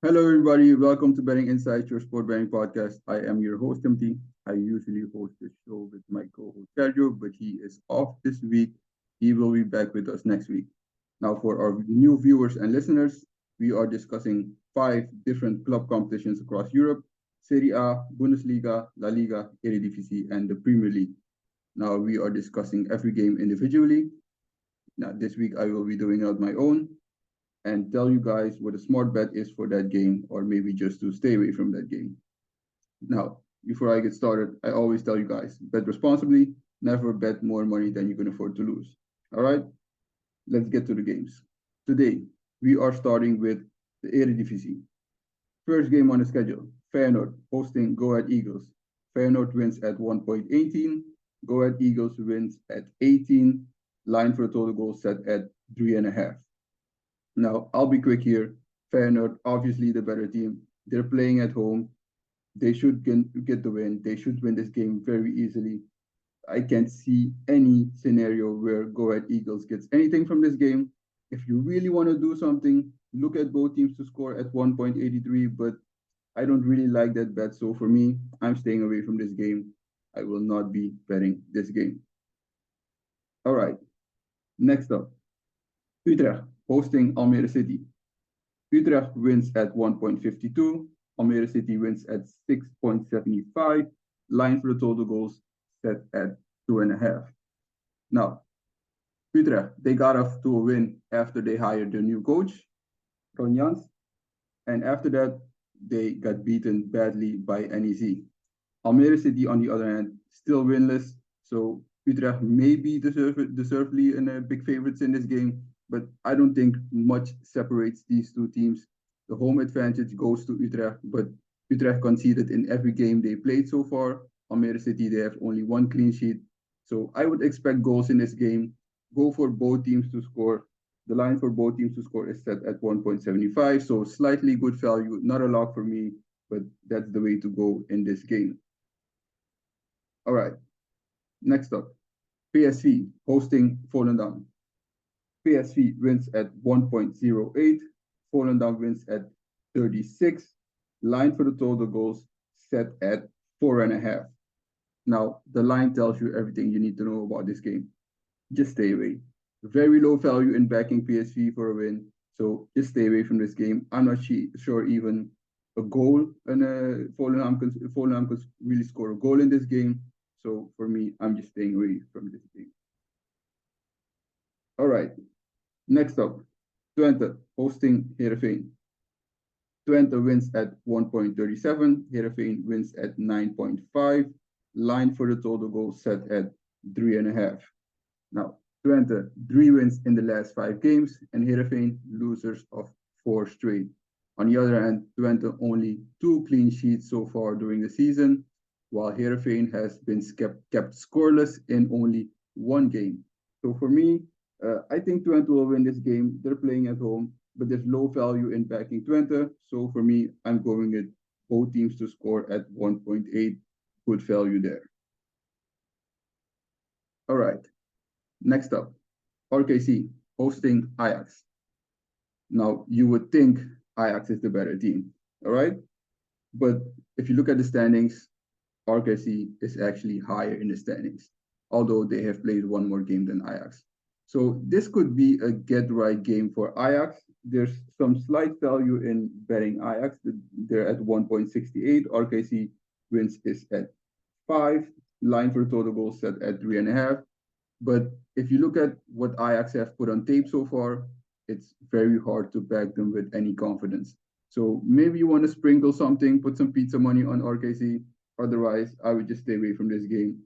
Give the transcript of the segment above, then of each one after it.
Hello, everybody. Welcome to Betting Insights, your sport betting podcast. I am your host, Timothy. I usually host this show with my co-host Sergio, but he is off this week. He will be back with us next week. Now, for our new viewers and listeners, we are discussing five different club competitions across Europe: Serie A, Bundesliga, La Liga, Eredivisie, and the Premier League. Now, we are discussing every game individually. Now, this week I will be doing out my own and tell you guys what a smart bet is for that game, or maybe just to stay away from that game. Now, before I get started, I always tell you guys bet responsibly, never bet more money than you can afford to lose. All right, let's get to the games. Today, we are starting with the Eredivisie. First game on the schedule: Feyenoord hosting Go Ahead Eagles. Feyenoord wins at 1.18. Go Ahead Eagles wins at 18. Line for the total goal set at 3.5. Now, I'll be quick here. Feyenoord, obviously the better team. They're playing at home. They should get the win. They should win this game very easily. I can't see any scenario where Go Ahead Eagles gets anything from this game. If you really want to do something, look at both teams to score at 1.83, but I don't really like that bet. So for me, I'm staying away from this game. I will not be betting this game. All right, next up, Utrecht hosting Almere City. Utrecht wins at 1.52. Almere City wins at 6.75. Line for the total goals set at 2.5. Now, Utrecht, they got off to a win after they hired their new coach, Ron Jans. And after that, they got beaten badly by NEC. Almere City, on the other hand, still winless. So Utrecht may be deservedly in a big favorites in this game, but I don't think much separates these two teams. The home advantage goes to Utrecht, but Utrecht conceded in every game they played so far. Almere City, they have only one clean sheet. So I would expect goals in this game. Go for both teams to score. The line for both teams to score is set at 1.75, so slightly good value, not a lock for me, but that's the way to go in this game. All right, next up, PSV hosting Volendam. PSV wins at 1.08. Volendam wins at 36. Line for the total goals set at 4.5. Now, the line tells you everything you need to know about this game. Just stay away. Very low value in backing PSV for a win. So just stay away from this game. I'm not sure even a goal and Volendam could really score a goal in this game. So for me, I'm just staying away from this game. All right. Next up, Twente hosting Heerenveen. Twente wins at 1.37. Heerenveen wins at 9.5. Line for the total goal set at 3.5. Now, Twente, 3 wins in the last 5 games, and Heerenveen losers of 4 straight. On the other hand, Twente only 2 clean sheets so far during the season, while Heerenveen has been kept scoreless in only 1 game. So for me, I think Twente will win this game. They're playing at home, but there's low value in backing Twente. So for me, I'm going with both teams to score at 1.8. Good value there. All right. Next up, RKC hosting Ajax. Now, you would think Ajax is the better team, all right? But if you look at the standings, RKC is actually higher in the standings, although they have played one more game than Ajax. So this could be a get-right game for Ajax. There's some slight value in betting Ajax. They're at 1.68. RKC wins is at 5. Line for total goals set at 3.5. But if you look at what Ajax have put on tape so far, it's very hard to back them with any confidence. So maybe you want to sprinkle something, put some pizza money on RKC. Otherwise, I would just stay away from this game.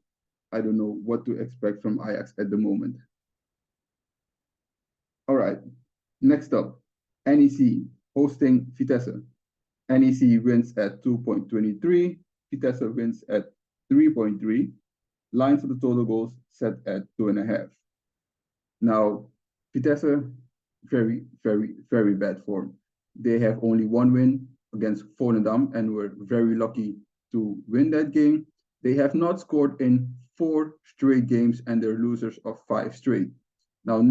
I don't know what to expect from Ajax at the moment. All right, next up, NEC hosting Vitesse. NEC wins at 2.23. Vitesse wins at 3.3. Line for the total goals set at 2.5. Now, Vitesse, very, very, very bad form. They have only 1 win against Volendam and were very lucky to win that game. They have not scored in 4 straight games and they're losers of 5 straight. Now,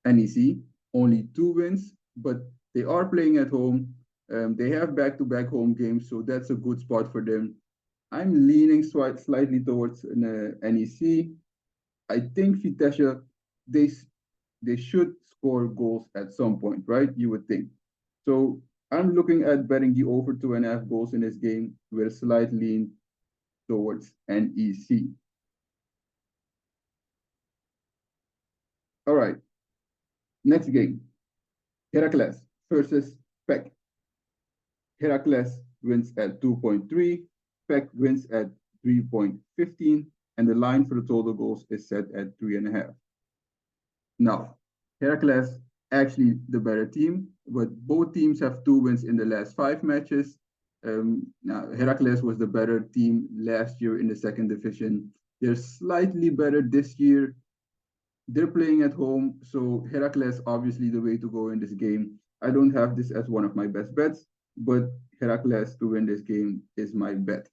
NEC, only 2 wins, but they are playing at home. They have back-to-back home games, so that's a good spot for them. I'm leaning slightly towards an NEC. I think Vitesse, they they should score goals at some point, right? You would think. So I'm looking at betting the over 2.5 goals in this game with a slight lean towards NEC. All right, next game, Heracles versus PEC. Heracles wins at 2.3, PEC wins at 3.15, and the line for the total goals is set at 3.5. Now, Heracles actually the better team, but both teams have 2 wins in the last 5 matches. Now, Heracles was the better team last year in the second division. They're slightly better this year. They're playing at home, so Heracles obviously the way to go in this game. I don't have this as one of my best bets, but Heracles to win this game is my bet.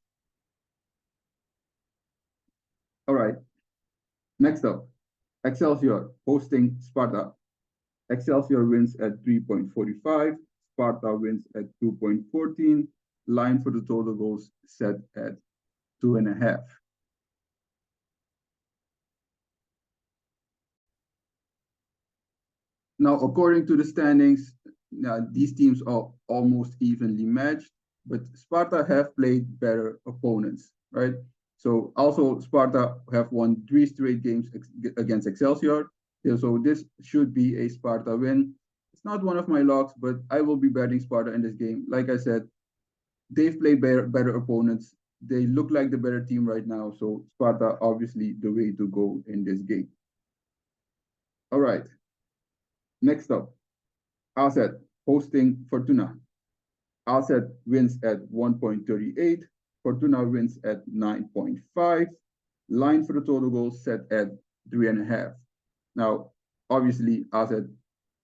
All right, next up, Excelsior hosting Sparta. Excelsior wins at 3.45, Sparta wins at 2.14, line for the total goals set at 2.5. Now, according to the standings, these teams are almost evenly matched, but Sparta have played better opponents, right? So also Sparta have won 3 straight games against Excelsior. Yeah, so this should be a Sparta win. It's not one of my locks, but I will be betting Sparta in this game. Like I said, they've played better opponents. They look like the better team right now. So Sparta, obviously, the way to go in this game. All right. Next up, AZ hosting Fortuna. AZ wins at 1.38. Fortuna wins at 9.5. Line for the total goals set at 3.5. Now, obviously, AZ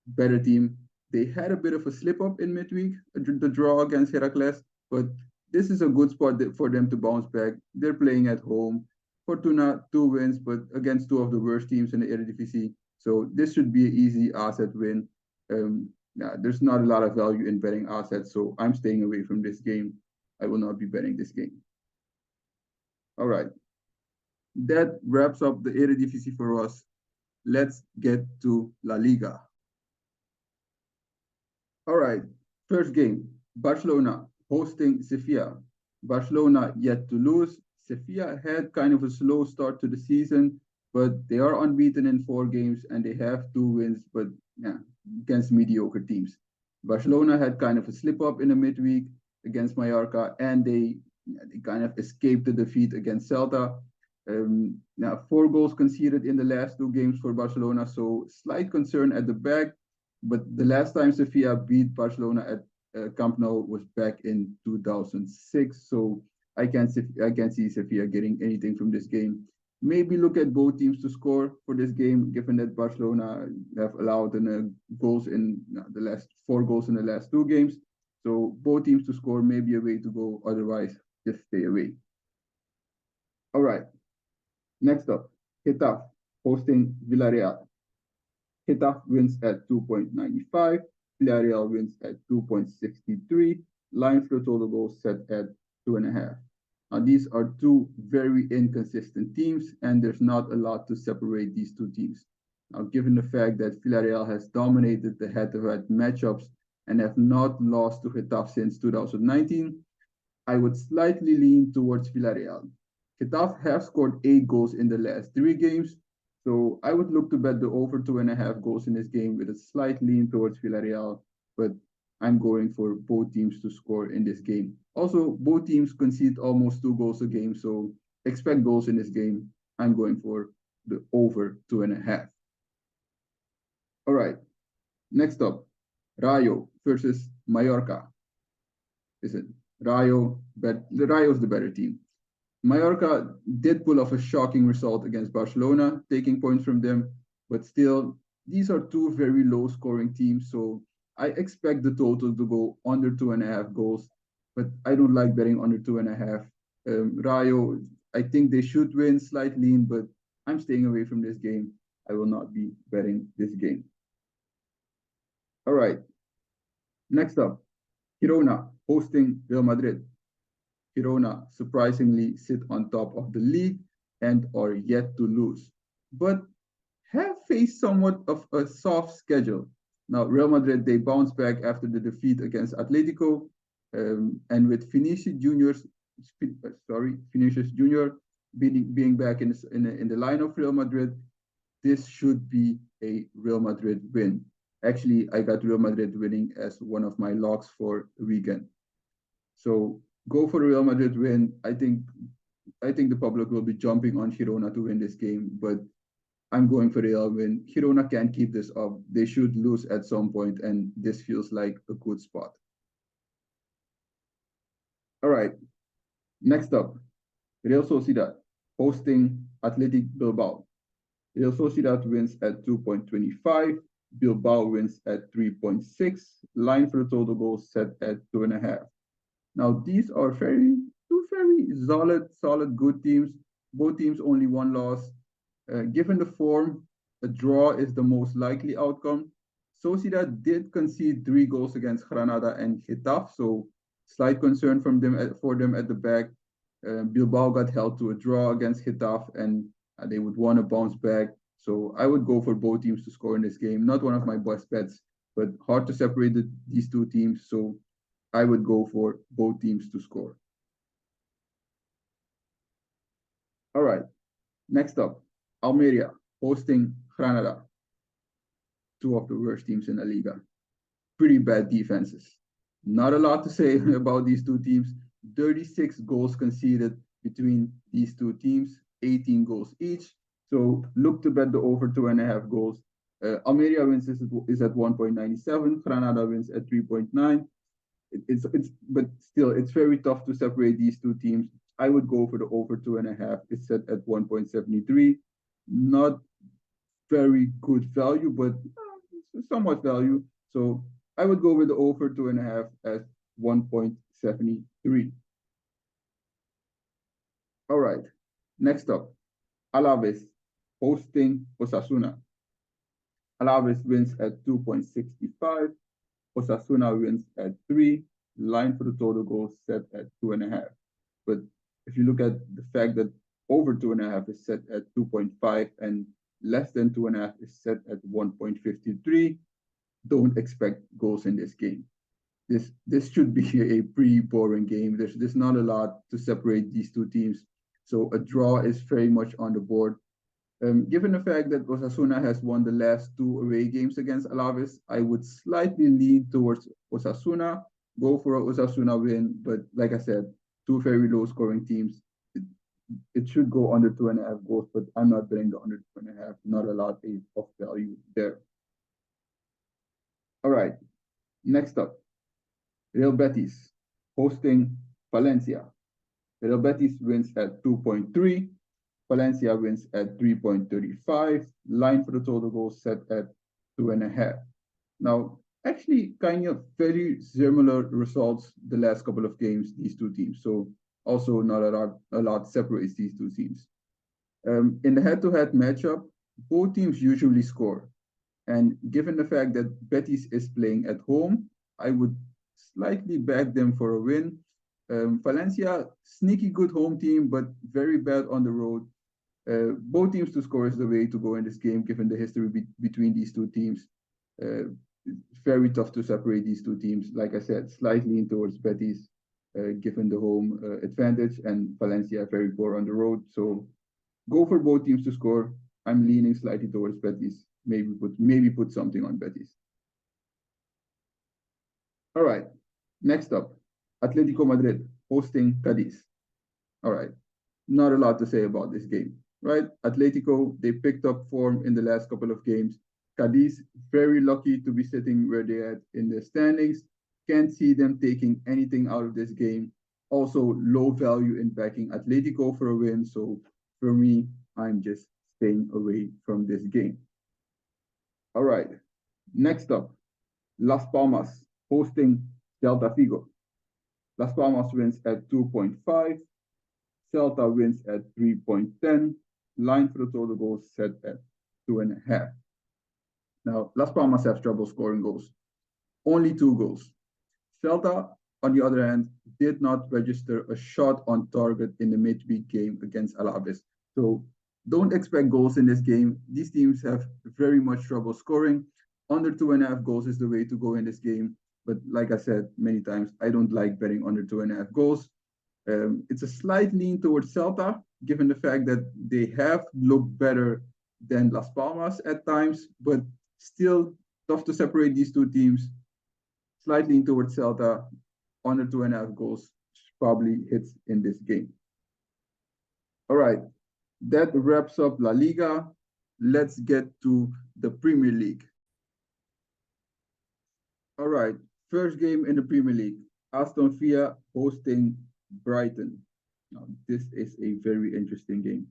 better team. They had a bit of a slip up in midweek, the draw against Heracles, but this is a good spot for them to bounce back. They're playing at home. Fortuna 2 wins, but against 2 of the worst teams in the Eredivisie. So this should be an easy asset win. Yeah, there's not a lot of value in betting assets, so I'm staying away from this game. I will not be betting this game. All right, that wraps up the Eredivisie for us. Let's get to La Liga. All right, first game, Barcelona hosting Sevilla. Barcelona yet to lose. Sevilla had kind of a slow start to the season, but they are unbeaten in 4 games and they have 2 wins, but yeah, against mediocre teams. Barcelona had kind of a slip up in the midweek against Mallorca, and they kind of escaped the defeat against Celta. Now 4 goals conceded in the last 2 games for Barcelona, so slight concern at the back. But the last time Sevilla beat Barcelona at Camp Nou was back in 2006. So I can't see Sevilla getting anything from this game. Maybe look at both teams to score for this game, given that Barcelona have allowed goals in the last 4 goals in the last 2 games. So both teams to score may be a way to go. Otherwise, just stay away. All right. Next up, Getafe hosting Villarreal. Getafe wins at 2.95. Villarreal wins at 2.63. Line for total goals set at 2.5. Now, these are 2 very inconsistent teams, and there's not a lot to separate these 2 teams. Now, given the fact that Villarreal has dominated the head-to-head matchups and have not lost to Getafe since 2019, I would slightly lean towards Villarreal. Getafe have scored 8 goals in the last 3 games, so I would look to bet the over 2.5 goals in this game with a slight lean towards Villarreal, but I'm going for both teams to score in this game. Also, both teams concede almost 2 goals a game, so expect goals in this game. I'm going for the over 2.5. All right, next up, Rayo versus Mallorca. Listen, Rayo's the better team. Mallorca did pull off a shocking result against Barcelona, taking points from them, but still, these are 2 very low scoring teams, so I expect the total to go under 2.5 goals, but I don't like betting under 2.5. Rayo, I think they should win slightly, but I'm staying away from this game. I will not be betting this game. All right, next up, Girona hosting Real Madrid. Girona surprisingly sit on top of the league and are yet to lose, but have faced somewhat of a soft schedule. Now, Real Madrid, they bounced back after the defeat against Atletico, and with Vinicius Junior being back in the line of Real Madrid, this should be a Real Madrid win. Actually, I got Real Madrid winning as one of my locks for the weekend. So go for the Real Madrid win. I think the public will be jumping on Girona to win this game, but I'm going for Real win. Girona can't keep this up. They should lose at some point, and this feels like a good spot. All right, next up, Real Sociedad hosting Athletic Bilbao. Real Sociedad wins at 2.25. Bilbao wins at 3.6. Line for the total goals set at 2.5. Now these are two very solid good teams. Both teams only one loss. Given the form, a draw is the most likely outcome. Sociedad did concede 3 goals against Granada and Getafe, so slight concern for them at the back. Bilbao got held to a draw against Getafe, and they would want to bounce back. So I would go for both teams to score in this game. Not one of my best bets, but hard to separate these two teams. So I would go for both teams to score. All right, next up, Almeria hosting Granada, two of the worst teams in the Liga. Pretty bad defenses. Not a lot to say about these two teams. 36 goals conceded between these two teams, 18 goals each. So look to bet the over 2.5 goals. Almeria wins is at 1.97. Granada wins at 3.9. But still, it's very tough to separate these two teams. I would go for the over 2.5. It's set at 1.73. Not very good value, but somewhat value. So I would go with the over 2.5 at 1.73. All right. Next up, Alaves hosting Osasuna. Alaves wins at 2.65. Osasuna wins at 3. Line for the total goals set at 2.5. But if you look at the fact that over 2.5 is set at 2.5 and less than 2.5 is set at 1.53, don't expect goals in this game. This should be a pretty boring game. There's not a lot to separate these two teams. So a draw is very much on the board. Given the fact that Osasuna has won the last 2 away games against Alaves, I would slightly lean towards Osasuna, go for an Osasuna win. But like I said, 2 very low scoring teams. It should go under 2.5 goals, but I'm not betting the under 2.5. Not a lot of value there. All right, next up, Real Betis hosting Valencia. Real Betis wins at 2.3. Valencia wins at 3.35. Line for the total goals set at 2.5. Now, actually, kind of very similar results the last couple of games, these two teams. So also not a lot separates these two teams. In the head-to-head matchup, both teams usually score. And given the fact that Betis is playing at home, I would slightly back them for a win. Valencia, sneaky good home team, but very bad on the road. Both teams to score is the way to go in this game, given the history between these two teams. Very tough to separate these two teams. Like I said, slightly in towards Betis, given the home advantage, and Valencia very poor on the road. So go for both teams to score. I'm leaning slightly towards Betis. Maybe put something on Betis. All right. Next up, Atletico Madrid hosting Cadiz. All right. Not a lot to say about this game, right? Atletico, they picked up form in the last couple of games. Cadiz, very lucky to be sitting where they're at in the standings. Can't see them taking anything out of this game. Also, low value in backing Atletico for a win. So for me, I'm just staying away from this game. All right. Next up, Las Palmas hosting Celta Vigo. Las Palmas wins at 2.5. Celta wins at 3.10. Line for the total goals set at 2.5. Now, Las Palmas have trouble scoring goals. Only 2 goals. Celta, on the other hand, did not register a shot on target in the midweek game against Alaves. So don't expect goals in this game. These teams have very much trouble scoring. Under 2.5 goals is the way to go in this game. But like I said many times, I don't like betting under 2.5 goals. It's a slight lean towards Celta, given the fact that they have looked better than Las Palmas at times, but still tough to separate these two teams. Slightly lean towards Celta, under 2.5 goals probably hits in this game. All right, that wraps up La Liga. Let's get to the Premier League. All right, first game in the Premier League. Aston Villa hosting Brighton. Now, this is a very interesting game.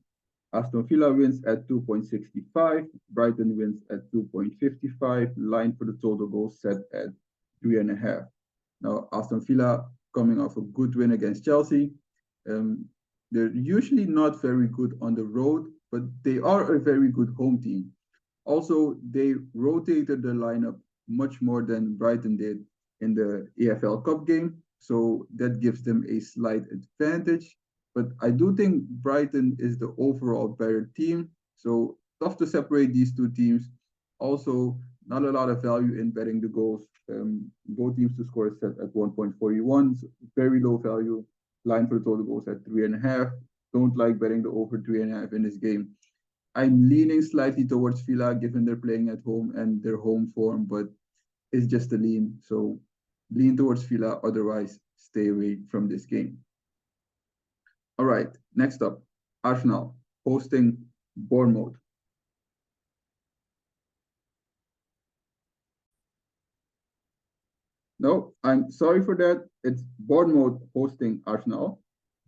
Aston Villa wins at 2.65. Brighton wins at 2.55. Line for the total goals set at 3.5. Now, Aston Villa coming off a good win against Chelsea. They're usually not very good on the road, but they are a very good home team. Also, they rotated the lineup much more than Brighton did in the EFL Cup game, so that gives them a slight advantage. But I do think Brighton is the overall better team, so tough to separate these two teams. Also, not a lot of value in betting the goals. Both teams to score is set at 1.41, so very low value. Line for the total goals at 3.5. Don't like betting the over 3.5 in this game. I'm leaning slightly towards Villa given they're playing at home and their home form, but it's just a lean. So lean towards Villa, otherwise stay away from this game. All right, next up, Arsenal hosting Bournemouth. No, I'm sorry for that. It's Bournemouth hosting Arsenal.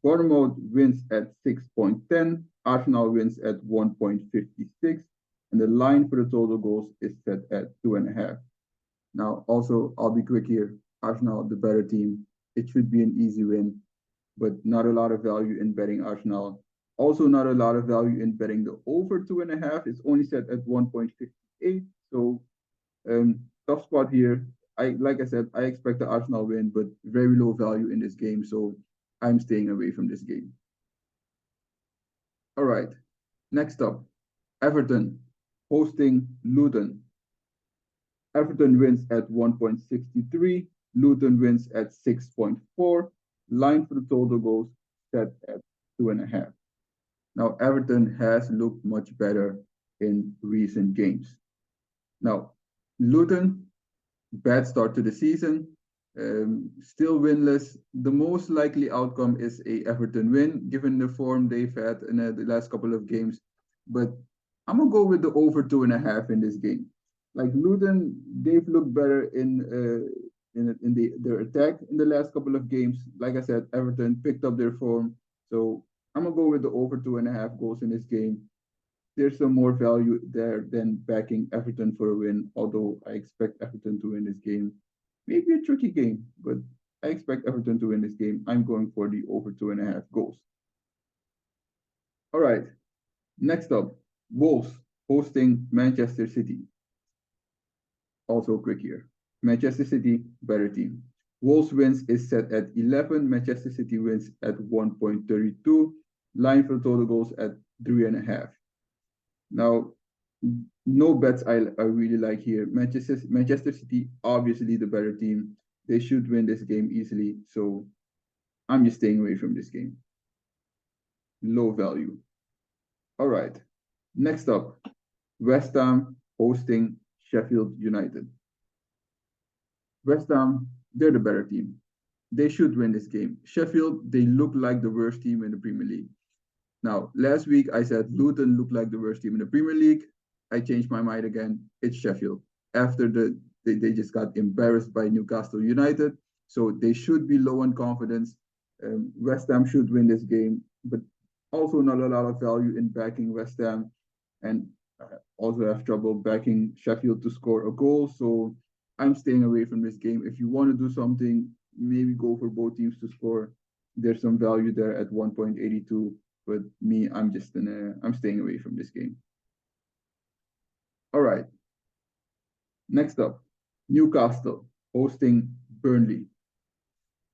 Bournemouth wins at 6.10. Arsenal wins at 1.56. And the line for the total goals is set at 2.5. Now, also, I'll be quick here. Arsenal, the better team. It should be an easy win, but not a lot of value in betting Arsenal. Also, not a lot of value in betting the over 2.5. It's only set at 1.58. So, tough spot here. Like I said, I expect the Arsenal win, but very low value in this game. So, I'm staying away from this game. All right. Next up, Everton hosting Luton. Everton wins at 1.63. Luton wins at 6.4. Line for the total goals set at 2.5. Now, Everton has looked much better in recent games. Now, Luton, bad start to the season, still winless. The most likely outcome is a Everton win, given the form they've had in the last couple of games. But I'm gonna go with the over 2.5 in this game. Like Luton, they've looked better in their attack in the last couple of games. Like I said, Everton picked up their form, so I'm gonna go with the over 2.5 goals in this game. There's some more value there than backing Everton for a win, although I expect Everton to win this game. Maybe a tricky game, but I expect Everton to win this game. I'm going for the over 2.5 goals. All right, next up, Wolves hosting Manchester City. Also quick here. Manchester City, better team. Wolves wins is set at 11. Manchester City wins at 1.32. Line for total goals at 3.5. Now, no bets I really like here. Manchester City, obviously the better team. They should win this game easily. So I'm just staying away from this game. Low value. All right. Next up, West Ham hosting Sheffield United. West Ham, they're the better team. They should win this game. Sheffield, they look like the worst team in the Premier League. Now, last week I said Luton looked like the worst team in the Premier League. I changed my mind again. It's Sheffield. After they just got embarrassed by Newcastle United. So they should be low on confidence. West Ham should win this game, but also not a lot of value in backing West Ham, and also have trouble backing Sheffield to score a goal. So I'm staying away from this game. If you want to do something, maybe go for both teams to score. There's some value there at 1.82, but me, I'm staying away from this game. All right. Next up, Newcastle hosting Burnley.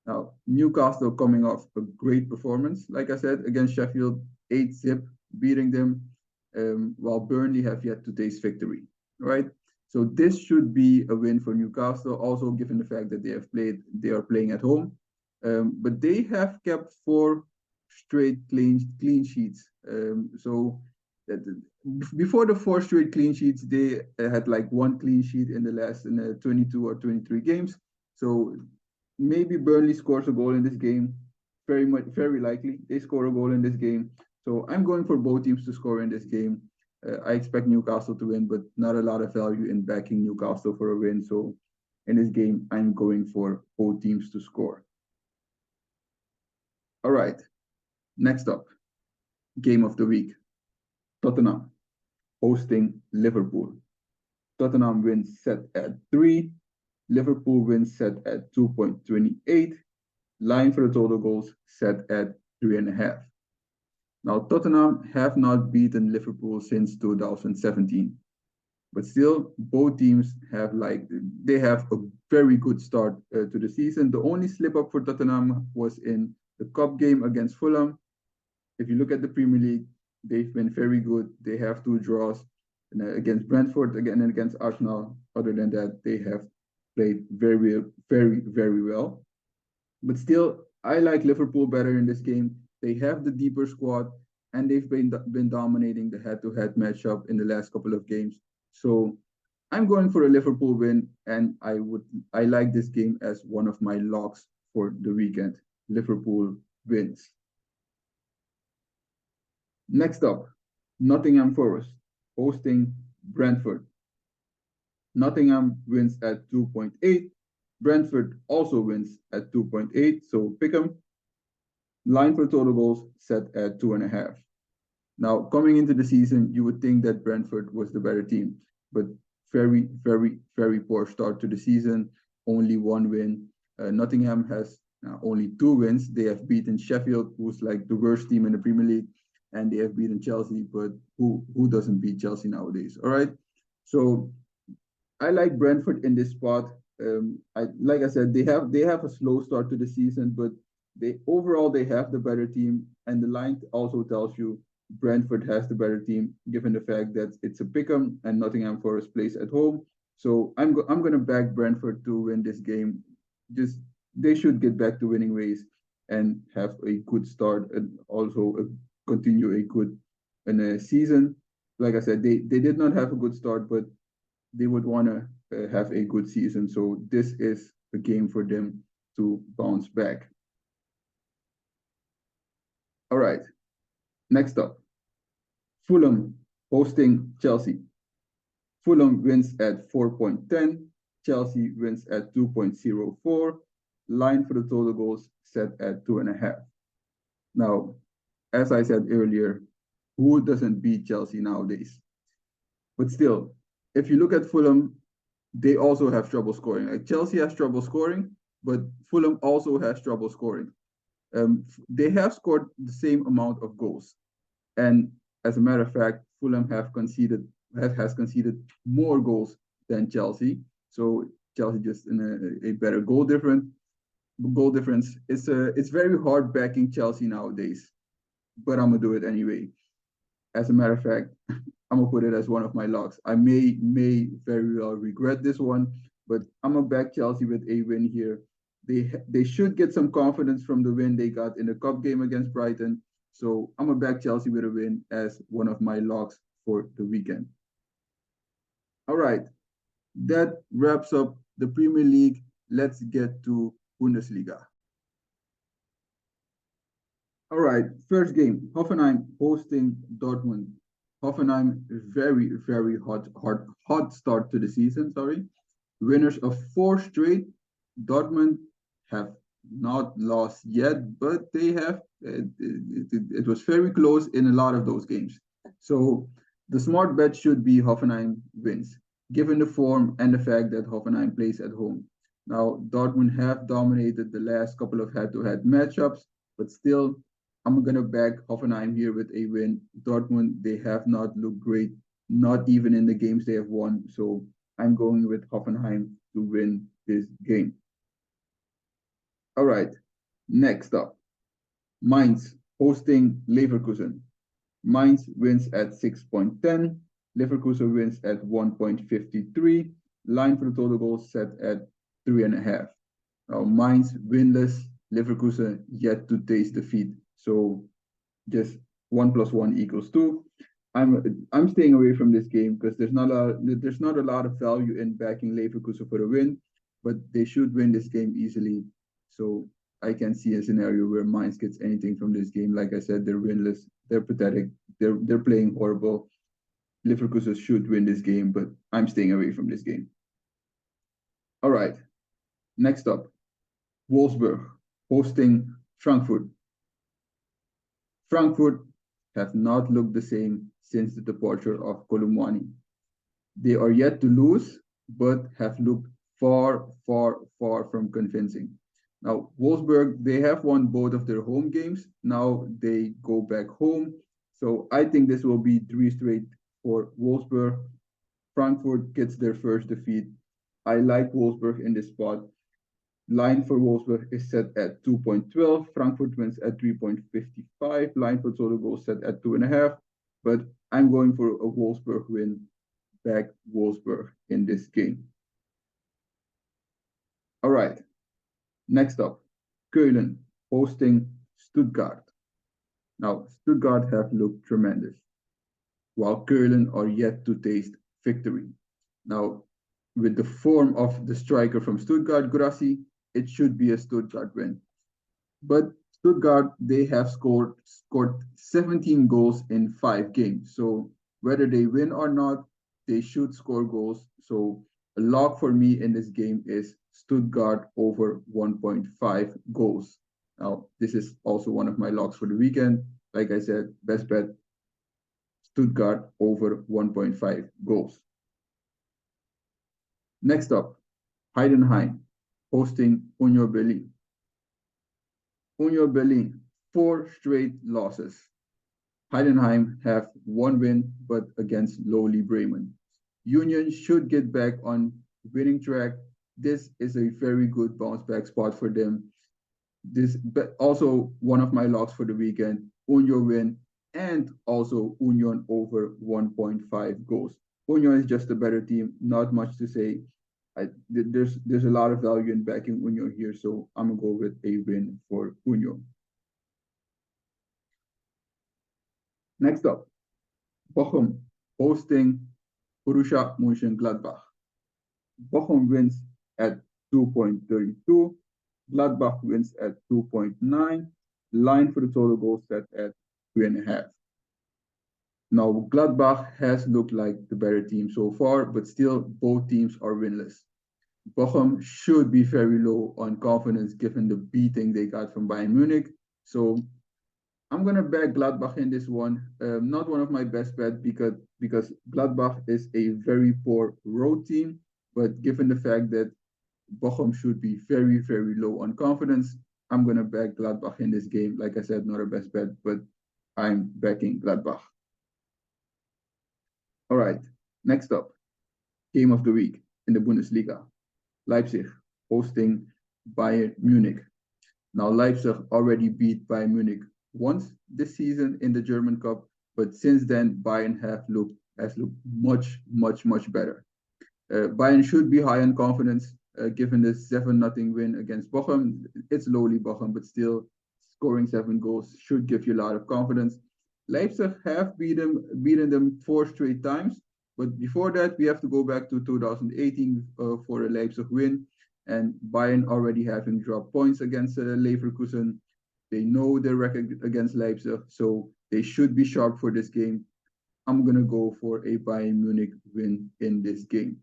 Now, Newcastle coming off a great performance, like I said, against Sheffield, 8-0, beating them, while Burnley have yet to taste victory, right? So this should be a win for Newcastle, also given the fact that they are playing at home. But they have kept four straight clean sheets. So that, before the four straight clean sheets, they had like one clean sheet in the 22 or 23 games. So maybe Burnley scores a goal in this game. Very likely they score a goal in this game. So I'm going for both teams to score in this game. I expect Newcastle to win, but not a lot of value in backing Newcastle for a win. So in this game, I'm going for both teams to score. All right. Next up, game of the week. Tottenham hosting Liverpool. Tottenham wins set at 3. Liverpool wins set at 2.28. Line for the total goals set at 3.5. Now, Tottenham have not beaten Liverpool since 2017. But still, both teams have they have a very good start to the season. The only slip up for Tottenham was in the cup game against Fulham. If you look at the Premier League, they've been very good. They have 2 draws against Brentford again and against Arsenal. Other than that, they have played very, very, very well. But still, I like Liverpool better in this game. They have the deeper squad, and they've been dominating the head-to-head matchup in the last couple of games. So I'm going for a Liverpool win, and I like this game as one of my locks for the weekend. Liverpool wins. Next up, Nottingham Forest hosting Brentford. Nottingham wins at 2.8. Brentford also wins at 2.8. So pick them. Line for total goals set at 2.5. Now, coming into the season, you would think that Brentford was the better team, but very, very, very poor start to the season. Only 1 win. Nottingham has only 2 wins. They have beaten Sheffield, who's like the worst team in the Premier League, and they have beaten Chelsea. But who doesn't beat Chelsea nowadays? All right. So I like Brentford in this spot. Like I said, they have a slow start to the season, but they have the better team, and the line also tells you Brentford has the better team, given the fact that it's a pick'em and Nottingham Forest plays at home. So I'm gonna back Brentford to win this game. Just they should get back to winning ways and have a good start and also continue a good season. Like I said, they did not have a good start, but they would want to have a good season. So this is a game for them to bounce back. All right. Next up, Fulham hosting Chelsea. Fulham wins at 4.10. Chelsea wins at 2.04. Line for the total goals set at 2.5. Now, as I said earlier, who doesn't beat Chelsea nowadays? But still, if you look at Fulham, they also have trouble scoring. Like Chelsea has trouble scoring, but Fulham also has trouble scoring. They have scored the same amount of goals, and as a matter of fact, Fulham has conceded more goals than Chelsea. So Chelsea just in a better goal difference. It's very hard backing Chelsea nowadays, but I'm gonna do it anyway. As a matter of fact, I'm gonna put it as one of my locks. I may very well regret this one, but I'm gonna back Chelsea with a win here. They should get some confidence from the win they got in the cup game against Brighton. So I'm gonna back Chelsea with a win as one of my locks for the weekend. All right, that wraps up the Premier League. Let's get to Bundesliga. All right, first game, Hoffenheim hosting Dortmund. Hoffenheim, very, very hot start to the season, sorry. Winners of 4 straight. Dortmund have not lost yet, but they have, it was very close in a lot of those games. So the smart bet should be Hoffenheim wins, given the form and the fact that Hoffenheim plays at home. Now, Dortmund have dominated the last couple of head-to-head matchups, but still, I'm going to back Hoffenheim here with a win. Dortmund, they have not looked great, not even in the games they have won. So I'm going with Hoffenheim to win this game. All right. Next up, Mainz hosting Leverkusen. Mainz wins at 6.10. Leverkusen wins at 1.53. Line for the total goals set at 3.5. Now, Mainz winless. Leverkusen yet to taste defeat. So just 1 + 1 = 2. I'm staying away from this game because there's not a lot of value in backing Leverkusen for a win, but they should win this game easily. So I can see a scenario where Mainz gets anything from this game. Like I said, they're winless, they're pathetic, they're playing horrible. Leverkusen should win this game, but I'm staying away from this game. All right, next up, Wolfsburg hosting Frankfurt. Frankfurt have not looked the same since the departure of Colomwani. They are yet to lose, but have looked far, far, far from convincing. Now, Wolfsburg, they have won both of their home games. Now they go back home. So I think this will be 3 straight for Wolfsburg. Frankfurt gets their first defeat. I like Wolfsburg in this spot. Line for Wolfsburg is set at 2.12. Frankfurt wins at 3.55. Line for total goals set at 2.5. But I'm going for a Wolfsburg win. Back Wolfsburg in this game. All right. Next up, Keulen hosting Stuttgart. Now, Stuttgart have looked tremendous, while Keulen are yet to taste victory. Now, with the form of the striker from Stuttgart, Grassi, it should be a Stuttgart win. But Stuttgart, they have scored 17 goals in 5 games. So whether they win or not, they should score goals. So a lock for me in this game is Stuttgart over 1.5 goals. Now, this is also one of my locks for the weekend. Like I said, best bet, Stuttgart over 1.5 goals. Next up, Heidenheim hosting Union Berlin. Union Berlin, 4 straight losses. Heidenheim have 1 win, but against lowly Bremen. Union should get back on winning track. This is a very good bounce back spot for them. This also one of my locks for the weekend. Union win and also Union over 1.5 goals. Union is just a better team. Not much to say. There's a lot of value in backing Union here, so I'm gonna go with a win for Union. Next up, Bochum hosting Borussia Mönchengladbach. Bochum wins at 2.32. Gladbach wins at 2.9. Line for the total goal set at 3.5. Now, Gladbach has looked like the better team so far, but still both teams are winless. Bochum should be very low on confidence given the beating they got from Bayern Munich. So I'm gonna back Gladbach in this one. Not one of my best bets because Gladbach is a very poor road team, but given the fact that Bochum should be very, very low on confidence, I'm gonna back Gladbach in this game. Like I said, not a best bet, but I'm backing Gladbach. All right, next up, game of the week in the Bundesliga. Leipzig hosting Bayern Munich. Now, Leipzig already beat Bayern Munich once this season in the German Cup, but since then, Bayern has looked much, much, much better. Bayern should be high on confidence, given the 7-0 win against Bochum. It's lowly Bochum, but still scoring 7 goals should give you a lot of confidence. Leipzig have beaten them 4 straight times, but before that, we have to go back to 2018 for a Leipzig win, and Bayern already having dropped points against Leverkusen. They know their record against Leipzig, so they should be sharp for this game. I'm gonna go for a Bayern Munich win in this game.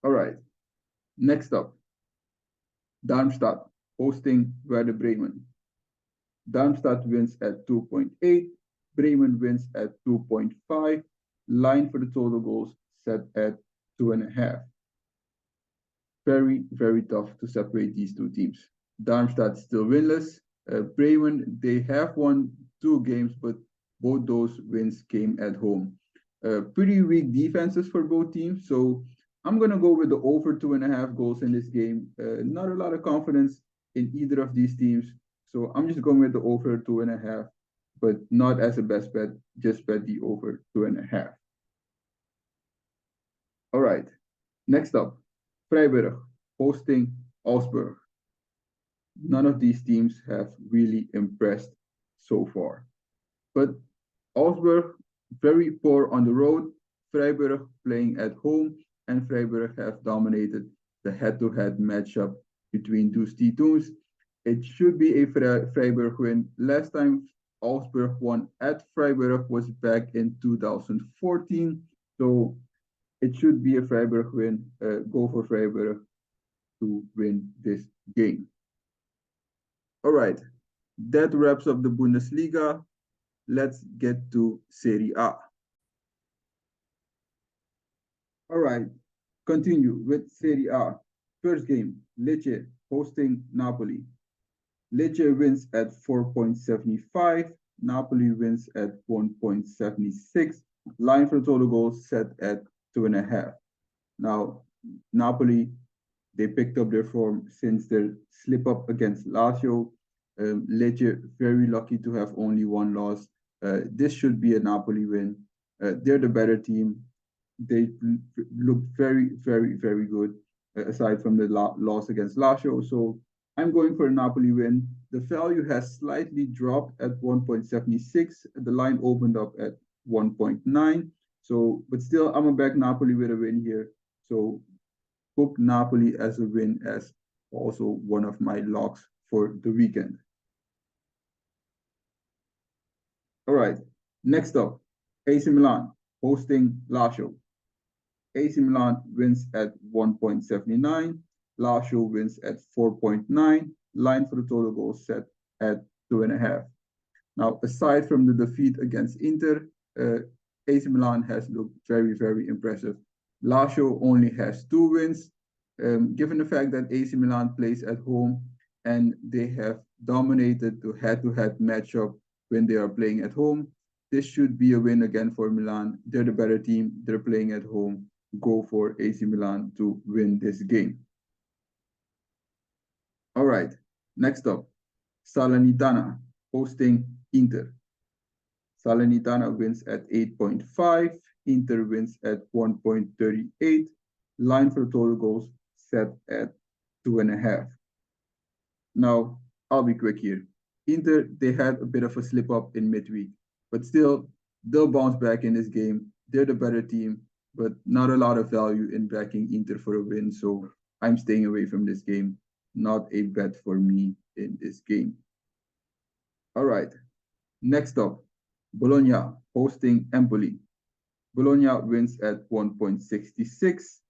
All right, next up, Darmstadt hosting Werder Bremen. Darmstadt wins at 2.8. Bremen wins at 2.5. Line for the total goals set at 2.5. Very, very tough to separate these two teams. Darmstadt still winless. Bremen, they have won 2 games, but both those wins came at home. Pretty weak defenses for both teams, so I'm gonna go with the over 2.5 goals in this game. Not a lot of confidence in either of these teams, so I'm just going with the over 2.5, but not as a best bet. Just bet the over 2.5. All right. Next up, Freiburg hosting Augsburg. None of these teams have really impressed so far. But Augsburg, very poor on the road. Freiburg playing at home, and Freiburg have dominated the head-to-head matchup between those two teams. It should be a Freiburg win. Last time Augsburg won at Freiburg was back in 2014. So it should be a Freiburg win. Go for Freiburg to win this game. All right, that wraps up the Bundesliga. Let's get to Serie A. All right, continue with Serie A. First game, Lecce hosting Napoli. Lecce wins at 4.75. Napoli wins at 1.76. Line for total goals set at 2.5. Now, Napoli, they picked up their form since their slip up against Lazio. Lecce, very lucky to have only one loss. This should be a Napoli win. They're the better team. They looked very, very, very good aside from the loss against Lazio. So I'm going for a Napoli win. The value has slightly dropped at 1.76. The line opened up at 1.9. So, but still, I'm a back Napoli with a win here. So book Napoli as a win as also one of my locks for the weekend. All right, next up, AC Milan hosting Lazio. AC Milan wins at 1.79. Lazio wins at 4.9. Line for the total goals set at 2.5. Now, aside from the defeat against Inter, AC Milan has looked very, very impressive. Lazio only has 2 wins. Given the fact that AC Milan plays at home and they have dominated the head-to-head matchup when they are playing at home, this should be a win again for Milan. They're the better team. They're playing at home. Go for AC Milan to win this game. All right, next up, Salernitana hosting Inter. Salernitana wins at 8.5. Inter wins at 1.38. Line for total goals set at 2.5. Now, I'll be quick here. Inter, they had a bit of a slip up in midweek, but still, they'll bounce back in this game. They're the better team, but not a lot of value in backing Inter for a win. So I'm staying away from this game. Not a bet for me in this game. All right. Next up, Bologna hosting Empoli. Bologna wins at 1.66.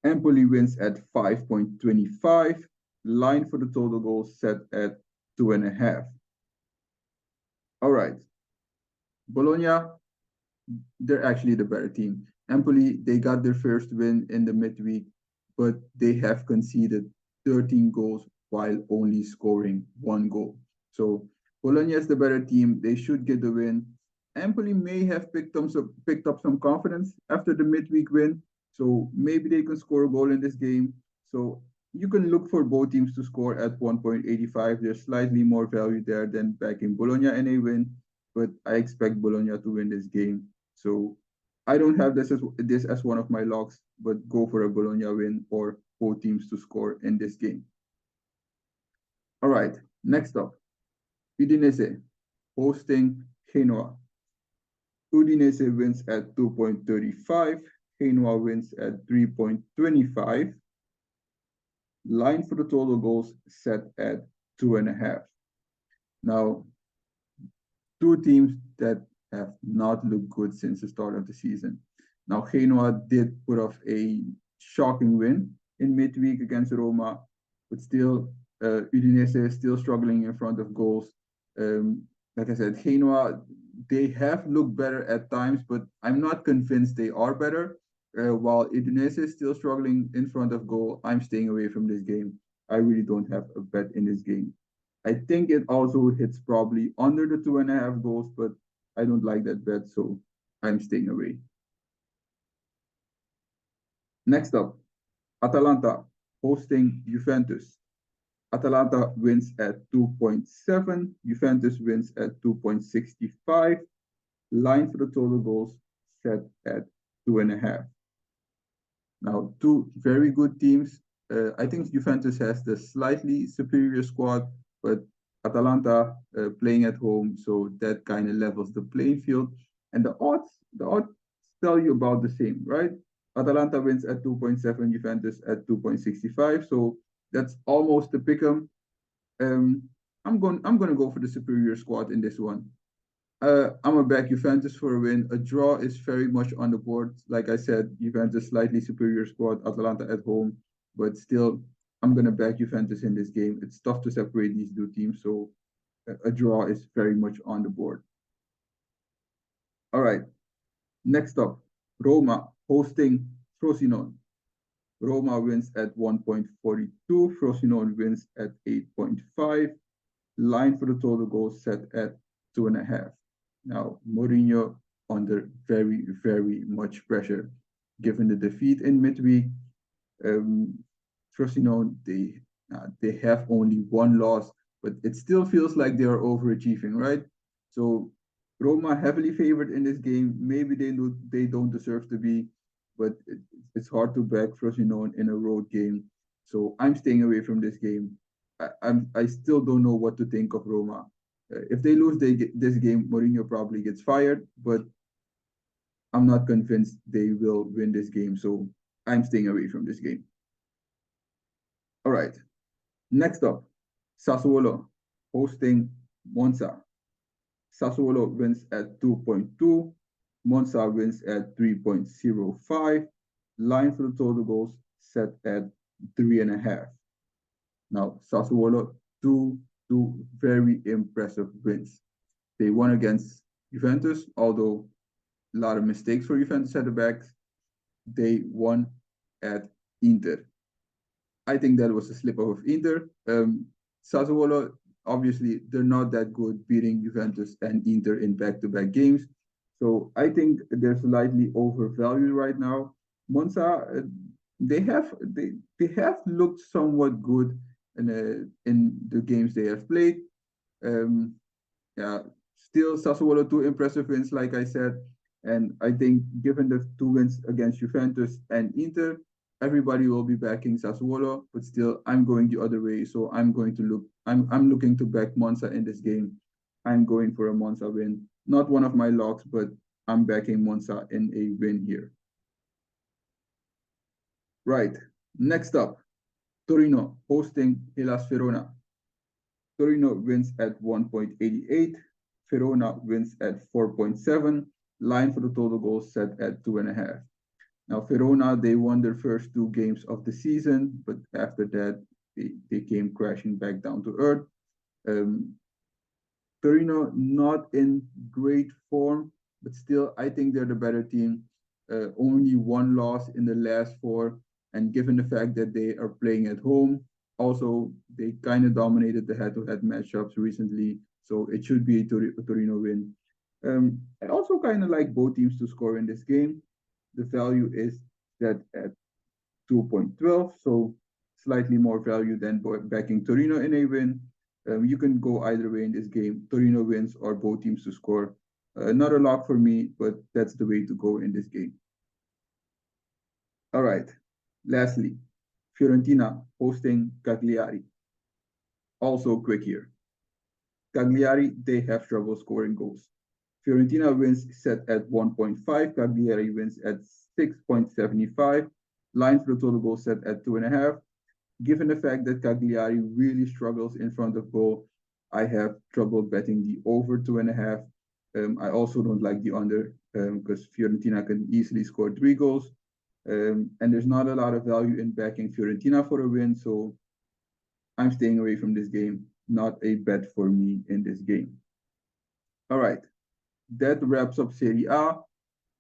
Empoli wins at 5.25. Line for the total goals set at 2.5. All right. Bologna, they're actually the better team. Empoli, they got their first win in the midweek, but they have conceded 13 goals while only scoring 1 goal. So Bologna is the better team. They should get the win. Empoli may have picked up some confidence after the midweek win. So maybe they can score a goal in this game. So you can look for both teams to score at 1.85. There's slightly more value there than back in Bologna in a win, but I expect Bologna to win this game. So I don't have this as one of my locks, but go for a Bologna win or both teams to score in this game. All right, next up, Udinese hosting Genoa. Udinese wins at 2.35. Genoa wins at 3.25. Line for the total goals set at 2.5. Now, two teams that have not looked good since the start of the season. Now, Genoa did put off a shocking win in midweek against Roma, but still, Udinese is still struggling in front of goals. Like I said, Genoa, they have looked better at times, but I'm not convinced they are better. While Udinese is still struggling in front of goal, I'm staying away from this game. I really don't have a bet in this game. I think it also hits probably under the 2.5 goals, but I don't like that bet, so I'm staying away. Next up, Atalanta hosting Juventus. Atalanta wins at 2.7. Juventus wins at 2.65. Line for the total goals set at 2.5. Now, two very good teams. I think Juventus has the slightly superior squad, but Atalanta playing at home, so that kind of levels the playing field. And the odds tell you about the same, right? Atalanta wins at 2.7, Juventus at 2.65, so that's almost the pick 'em. Um, I'm gonna go for the superior squad in this one. I'm a back Juventus for a win. A draw is very much on the board. Like I said, Juventus slightly superior squad, Atalanta at home, but still, I'm gonna back Juventus in this game. It's tough to separate these two teams, so a draw is very much on the board. All right, next up, Roma hosting Frosinone. Roma wins at 1.42. Frosinone wins at 8.5. Line for the total goals set at 2.5. Now, Mourinho under very, very much pressure. Given the defeat in midweek, um, Frosinone, they have only one loss, but it still feels like they are overachieving, right? So Roma heavily favored in this game. Maybe they don't deserve to be, but it's hard to back Frosinone in a road game. So I'm staying away from this game. I still don't know what to think of Roma. If they lose this game, Mourinho probably gets fired, but I'm not convinced they will win this game. So I'm staying away from this game. All right. Next up, Sassuolo hosting Monza. Sassuolo wins at 2.2. Monza wins at 3.05. Line for the total goals set at 3.5. Now, Sassuolo, two very impressive wins. They won against Juventus, although a lot of mistakes for Juventus at the back. They won at Inter. I think that was a slip up of Inter. Sassuolo, obviously, they're not that good beating Juventus and Inter in back-to-back games. So I think they're slightly overvalued right now. Monza, they have looked somewhat good in the games they have played. Um, yeah, still Sassuolo two impressive wins, like I said, and I think given the two wins against Juventus and Inter, everybody will be backing Sassuolo. But still, I'm going the other way, so I'm going to look. I'm looking to back Monza in this game. I'm going for a Monza win. Not one of my locks, but I'm backing Monza in a win here. Right. Next up, Torino hosting Hellas Verona. Torino wins at 1.88. Verona wins at 4.7. Line for the total goals set at 2.5. Now, Verona, they won their first two games of the season, but after that, they came crashing back down to earth. Um, Torino not in great form, but still, I think they're the better team. Only one loss in the last four, and given the fact that they are playing at home, also they kind of dominated the head-to-head matchups recently, so it should be a Torino win. I also kind of like both teams to score in this game. The value is set at 2.12, so slightly more value than backing Torino in a win. You can go either way in this game. Torino wins or both teams to score. Not a lock for me, but that's the way to go in this game. All right. Lastly, Fiorentina hosting Cagliari. Also quick here. Cagliari, they have trouble scoring goals. Fiorentina wins set at 1.5. Cagliari wins at 6.75. Line for the total goal set at 2.5. Given the fact that Cagliari really struggles in front of goal, I have trouble betting the over 2.5. I also don't like the under because Fiorentina can easily score 3 goals. And there's not a lot of value in backing Fiorentina for a win, so I'm staying away from this game. Not a bet for me in this game. All right, that wraps up Serie A.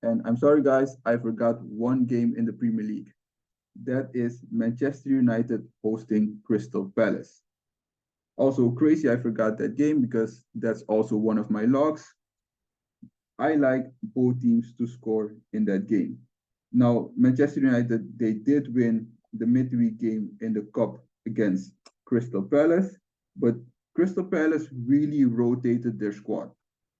And I'm sorry, guys, I forgot one game in the Premier League. That is Manchester United hosting Crystal Palace. Also crazy, I forgot that game because that's also one of my logs. I like both teams to score in that game. Now, Manchester United, they did win the midweek game in the cup against Crystal Palace, but Crystal Palace really rotated their squad,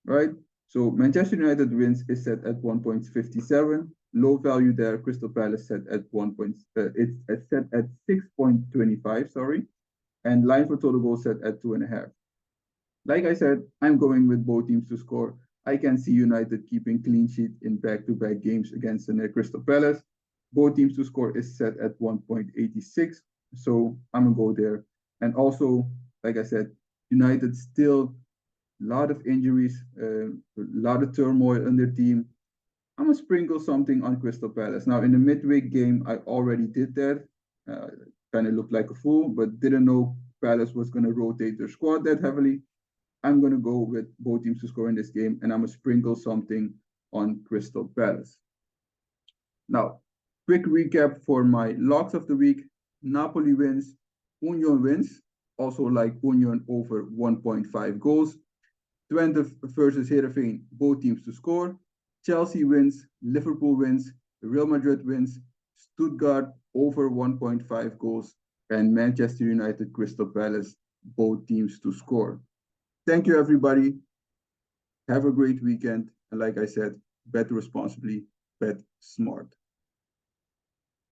right? So Manchester United wins is set at 1.57. Low value there. Crystal Palace set at it's set at 6.25. Sorry, and line for total goals set at 2.5. Like I said, I'm going with both teams to score. I can see United keeping clean sheet in back-to-back games against the Crystal Palace. Both teams to score is set at 1.86, so I'm gonna go there. And also, like I said, United still a lot of injuries, a lot of turmoil in their team. I'm gonna sprinkle something on Crystal Palace. Now, in the midweek game, I already did that. Uh, kind of looked like a fool, but didn't know Palace was gonna rotate their squad that heavily. I'm going to go with both teams to score in this game, and I'm going to sprinkle something on Crystal Palace. Now, quick recap for my locks of the week. Napoli wins, Union wins, also like Union over 1.5 goals. Twente versus Heerenveen, both teams to score. Chelsea wins, Liverpool wins, Real Madrid wins, Stuttgart over 1.5 goals, and Manchester United Crystal Palace, both teams to score. Thank you, everybody. Have a great weekend. And like I said, bet responsibly, bet smart.